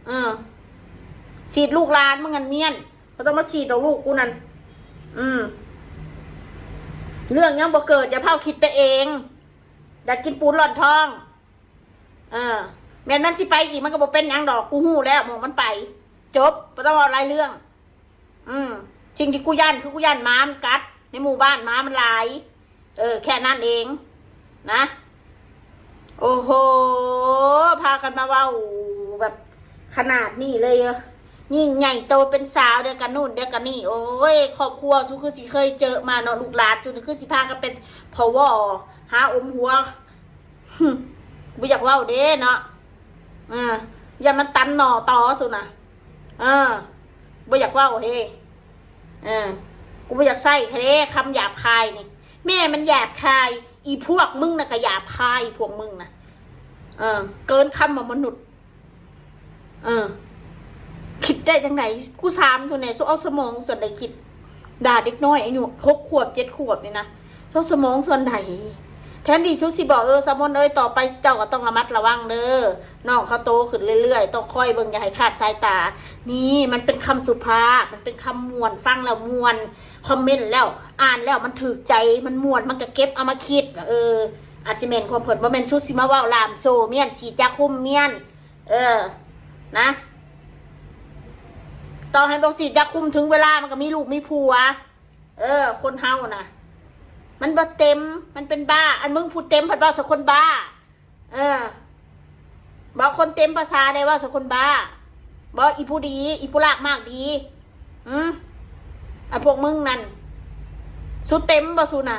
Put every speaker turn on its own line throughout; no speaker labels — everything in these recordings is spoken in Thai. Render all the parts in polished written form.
เออฉีดลูกหลานมึงเงินเมียนเขาต้องมาฉีดเอาลูกกูนั่นเรื่องยังบ่เกิดอย่าเผาคิดไปเองอยากกินปูนหล่อนทองแม่นมันสิไปอีกมันก็บ่เป็นยังดอกกูหู้แล้วมองมันไปจบไม่ต้องเอาอะไรเรื่องสิ่งที่กูย่านคือกูย่านม้ามันกัดในหมู่บ้านม้ามันหลายแค่นั้นเองนะโอ้โหพากันมาเว้าแบบขนาดนี้เลยยิ่งใหญ่โตเป็นสาวเดียวกันนู่นเดียวกันนี่โอ้ยครอบครัวชูคือสิเคยเจอมาเนาะลูกหลานชูคือสิพากันเป็นพ่อวอหาอมหัวไม่อยากเว้าเด้เนาะอย่ามันตันหน่อต่อสุนะไม่อยากเว้าเฮ้กูไม่อยากใส่เฮ้คำหยาบคายนี่แม่มันหยาบคายอีพวกมึงนะก็หยาบคายพวกมึงนะเกินคำของมนุษย์คิดได้จังไหนกูสามตัวไหนสู้เอาสมองส่วนใดคิดด่าเด็กน้อยอายุ6 ขวบ 7 ขวบนี่นะสู้สมองส่วนไหนแทนดีชุดสิบอกสมนต่อไปเจ้าก็ต้องระมัดระวังเด้อน้องเขาโตขึ้นเรื่อยๆต้องค่อยเบิ่งอย่าให้ขาดสายตานี่มันเป็นคำสุภาพมันเป็นคำมวลฟังแล้วมวลคอมเมนต์แล้วอ่านแล้วมันถูกใจมันมวลมันก็เก็บเอามาคิดอาจจะเมนความเผินว่าเมนชุดสิมาว่าลามโซเมียนฉีดยาคุมเมียนนะต่อให้บอกฉีดยาคุมถึงเวลามันก็มีลูกมีผัวคนเฮานะมันบ่เต็มมันเป็นบ้าอันมึงพูดเต็มผัดว่าสักคนบ้าบอกคนเต็มภาษาได้ว่าสักคนบ้าบอกอีผู้ดีอีผู้ลากมากดีพวกมึงนั่นสุดเต็มบ่สุน่ะ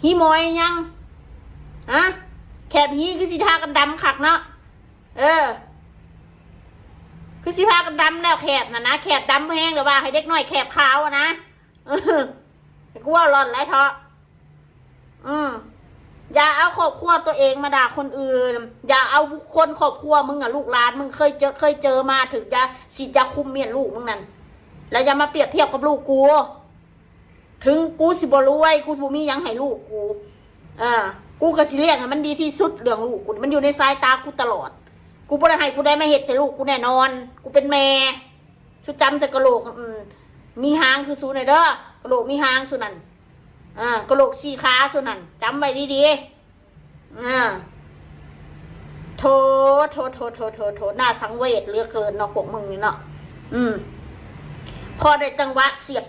ฮีมอยยังแคบฮีคือสิทากันดำคักเนาะคือสิพากันดำแล้วแคบนะแคบดำแห้งหรือว่าให้เด็กน้อยแคบขาวนะกูว่าร้อนไรเถอะอย่าเอาครอบครัวตัวเองมาด่าคนอื่นอย่าเอาบุคคลครอบครัวมึงลูกหลานมึงเคยเจอมาถึงจะฉีดยาคุมเมียนลูกมึงนั่นแล้วอย่ามาเปรียบเทียบกับลูกกูถึงกูสิบ่รวยกูบ่มียังให้ลูกกูกูก็สิเลี้ยงให้มันดีที่สุดเรื่องลูกกูมันอยู่ในสายตากูตลอดกูบ่ได้ให้กูได้มาเห็ดใส่ลูกกูแน่นอนกูเป็นแม่ชุดจำใส่กระโหลกมีหางคือสูนไหนเด้อกระโหลกมีหางสูนั่นกระโหลก4 ขาสูนั่นจำไว้ดีๆโถน่าสังเวชเหลือเกินเนาะพวกมึงนี่เนาะพอได้จังหวะเสียบ